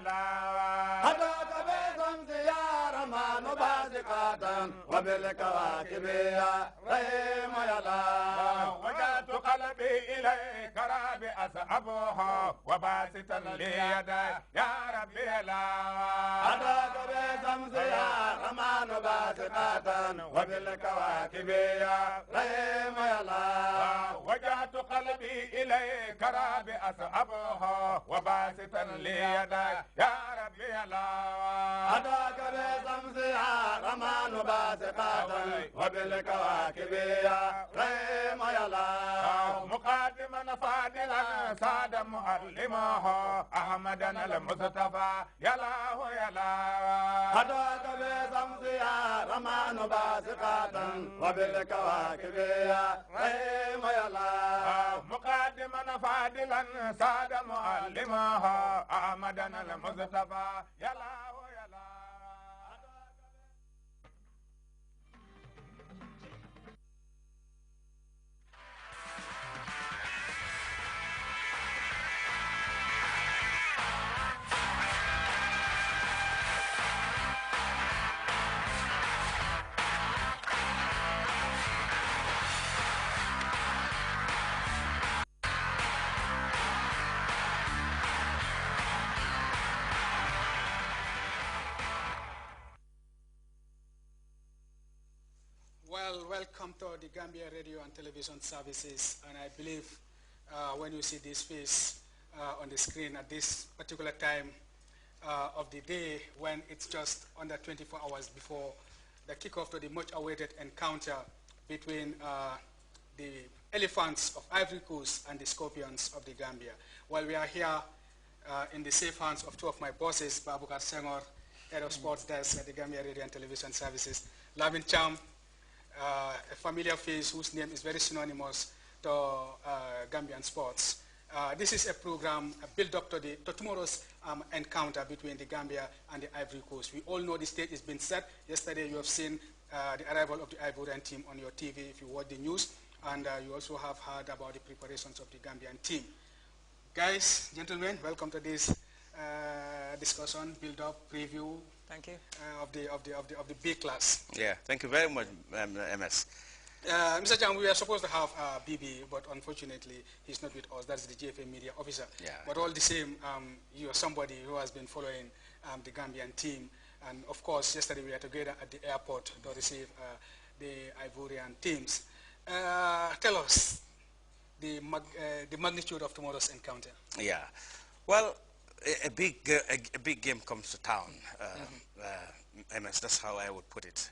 هداك بشمس يا رمان باسقات وبالكواكب يا رحيم يا الله وجعت قلبي إليك رابي أصحبها وباسطا لي يدي يا ربي لا هداك بشمس يا رمان باسقات وبالكواكب يا رحيم يا الله وجعت قلبي إليك رابي أصحبها وباسطا لي يدي يا ربي لا هداك بشمس يا رمان باسقات وبالكواكب يا رحيم يا الله مقدما فاضلا ساد معلمه أحمدا المصطفى يا الله يا الله هداك بشمس يا رمان باسقات وبالكواكب يا رحيم يا الله مقدما فاضلا ساد معلمه أحمدا المصطفى يا الله يا الله Well, welcome to the Gambia Radio and Television Services, and I believe when you see this face on the screen at this particular time of the day, when it's just under 24 hours before the kickoff to the much-awaited encounter between the elephants of Ivory Coast and the scorpions of the Gambia. Well, we are here in the safe hands of two of my bosses, Babukar Senghor, Head of Sports Desk at the Gambia Radio and Television Services, Lavin Cham, a familiar face whose name is very synonymous to Gambian sports. This is a program built up to tomorrow's encounter between the Gambia and the Ivory Coast. We all know the stage has been set. Yesterday you have seen the arrival of the Ivorian team on your TV if you watch the news, and you also have heard about the preparations of the Gambian team. Guys, gentlemen, welcome to this discussion, build-up, preview. Thank you. Of the B class. Yeah, thank you very much, MS. Mr. Jam, we are supposed to have BB, but unfortunately he's not with us. That's the GFA media officer. Yeah. But all the same, you are somebody who has been following the Gambian team. And of course, yesterday we were together at the airport to receive the Ivorian teams. Tell us the magnitude of tomorrow's encounter. Yeah. Well, a big game comes to town, MS, that's how I would put it.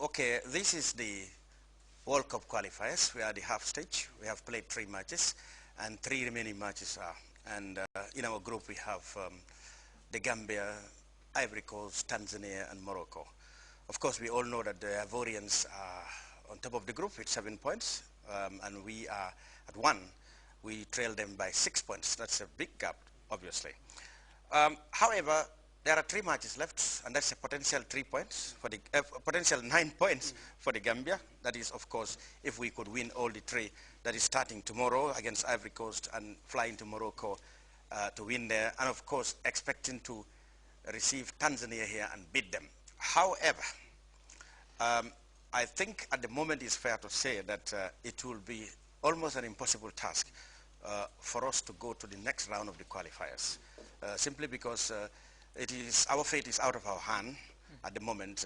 Okay, this is the World Cup qualifiers. We are the half stage. We have played 3 matches, and 3 remaining matches are. And in our group we have the Gambia, Ivory Coast, Tanzania, and Morocco. Of course, we all know that the Ivorians are on top of the group with 7 points, and we are at 1. We trail them by 6 points. That's a big gap, obviously. However, there are 3 matches left, and that's a potential 3 points for the potential 9 points for the Gambia. That is, of course, if we could win all the 3. That is starting tomorrow against Ivory Coast and flying to Morocco to win there, and of course expecting to receive Tanzania here and beat them. However, I think at the moment it's fair to say that it will be almost an impossible task for us to go to the next round of the qualifiers, simply because our fate is out of our hand at the moment.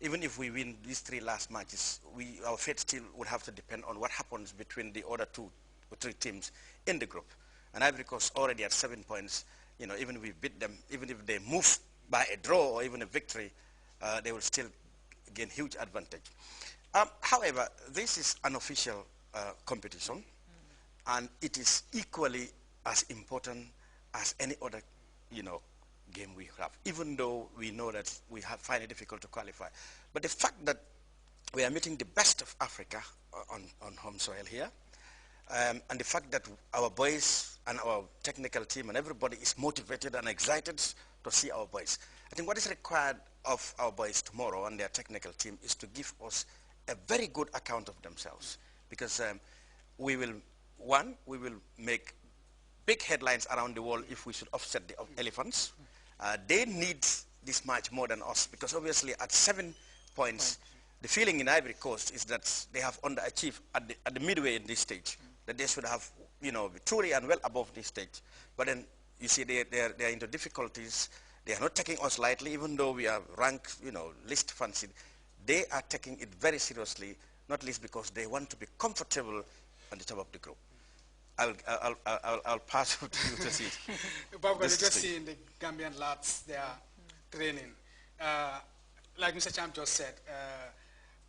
Even if we win these 3 last matches, our fate still would have to depend on what happens between the other 2 or 3 teams in the group. And Ivory Coast already at 7 points. You know, even if we beat them, even if they move by a draw or even a victory, they will still gain huge advantage. However, this is an official competition, and it is equally as important as any other, game we have, even though we know that we find it difficult to qualify. But the fact that we are meeting the best of Africa on home soil here, and the fact that our boys and our technical team and everybody is motivated and excited to see our boys. I think what is required of our boys tomorrow and their technical team is to give us a very good account of themselves, because we will make big headlines around the world if we should offset the elephants. They need this match more than us because obviously at 7 points, the feeling in Ivory Coast is that they have underachieved at the midway in this stage, that they should have, you know, truly and well above this stage. But then you see they're into difficulties. They are not taking us lightly, even though we are ranked, you know, least fancied. They are taking it very seriously, not least because they want to be comfortable on the top of the group. I'll pass it to you to see. Bob, you just see in the Gambian lads, they are training. Like Mr. Champ just said,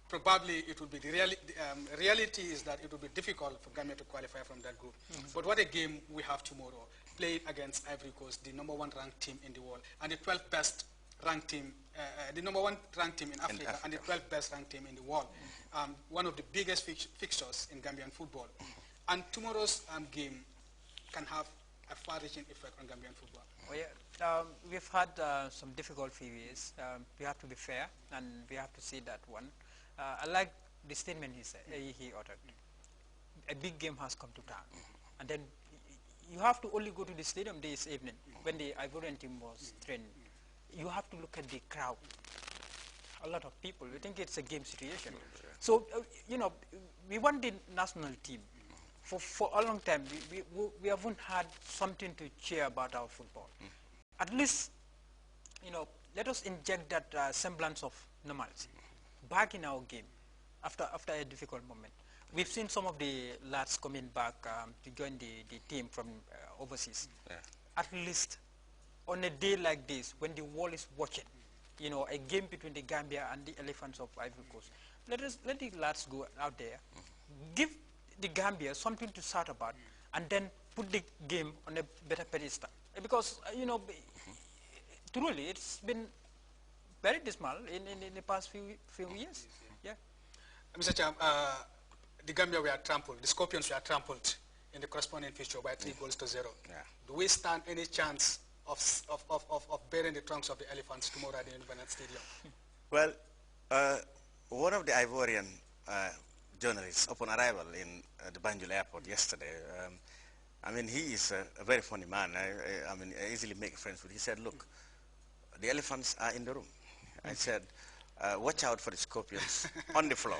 probably it would be the reality is that it would be difficult for Gambia to qualify from that group. But what a game we have tomorrow, playing against Ivory Coast, the #1 ranked team in the world, and the 12th best ranked team, the #1 ranked team in Africa, and the 12th best ranked team in the world. One of the biggest fixtures in Gambian football. And tomorrow's game can have a far-reaching effect on Gambian football. Oh, yeah. We've had some difficult few years. We have to be fair, and we have to see that one. I like the statement he uttered. A big game has come to town. And then you have to only go to the stadium this evening when the Ivorian team was training. You have to look at the crowd. A lot of people. We think it's a game situation. So, you know, we want the national team. For a long time, we haven't had something to cheer about our football. At least, you know, let us inject that semblance of normalcy back in our game after a difficult moment. We've seen some of the lads coming back to join the team from overseas. Yeah. At least on a day like this, when the world is watching, you know, a game between the Gambia and the Elephants of Ivory Coast, let the lads go out there, give the Gambia something to start about, and then put the game on a better pedestal. Because, you know, truly, it's been very dismal in the past few years. Yeah. Mr. Cham, the Gambia were trampled, the Scorpions were trampled in the corresponding fixture by 3-0. Yeah. Do we stand any chance of bearing the trunks of the elephants tomorrow at the Independence Stadium? Well, one of the Ivorian journalists upon arrival in the Banjul airport yesterday, I mean, he is a very funny man. I mean, I easily make friends with. He said, look, the elephants are in the room. I said, watch out for the scorpions on the floor.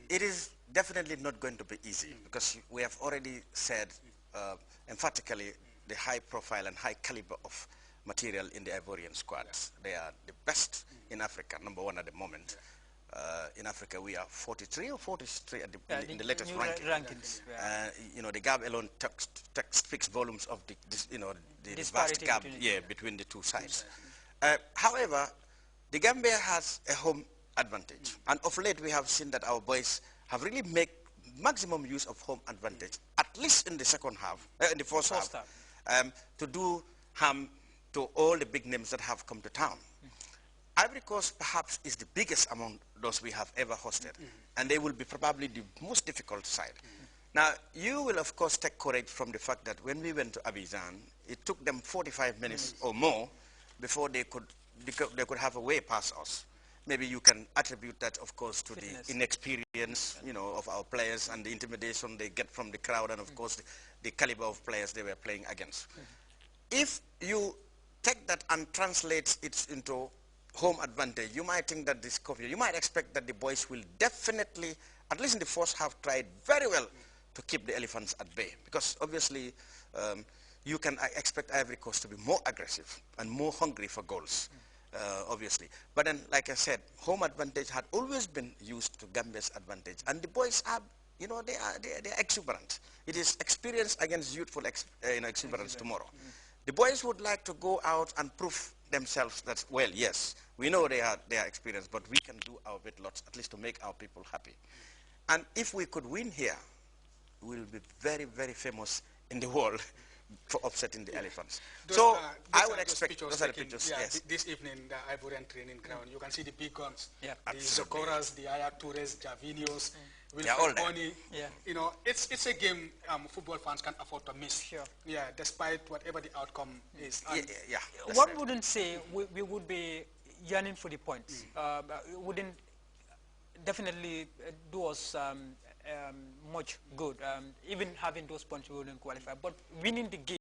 It is definitely not going to be easy because we have already said emphatically the high profile and high caliber of material in the Ivorian squads. They are the best in Africa, #1 at the moment. In Africa, we are 43 or 43 at in the latest rankings. You know, the gap alone speaks volumes of the vast gap between the two sides. However, the Gambia has a home advantage, and of late we have seen that our boys have really made maximum use of home advantage, at least in the second half, in the first half, to do harm to all the big names that have come to town. Ivory Coast perhaps is the biggest among those we have ever hosted, and they will be probably the most difficult side. Now, you will of course take courage from the fact that when we went to Abidjan, it took them 45 minutes or more before they could have a way past us. Maybe you can attribute that, of course, to the inexperience, you know, of our players and the intimidation they get from the crowd, and of course the caliber of players they were playing against. If you take that and translate it into home advantage, you might think that you might expect that the boys will definitely, at least in the first half, try very well to keep the elephants at bay, because obviously you can expect Ivory Coast to be more aggressive and more hungry for goals. Obviously. But then, like I said, home advantage had always been used to Gambia's advantage. And the boys are, you know, they are exuberant. It is experience against youthful exuberance tomorrow. The boys would like to go out and prove themselves that, well, yes, we know they are experienced, but we can do our bit lots, at least to make our people happy. And if we could win here, we will be very, very famous in the world for upsetting the elephants. So I would expect those are the pictures. Yes. This evening, the Ivorian training ground, you can see the big guns, the Zokoras, the Aya Toures, Javinios, Wilfred Boni. You know, it's a game football fans can afford to miss. Sure. Yeah, despite whatever the outcome is. One wouldn't say we would be yearning for the points. It wouldn't definitely do us much good. Even having those points, we wouldn't qualify. But winning the game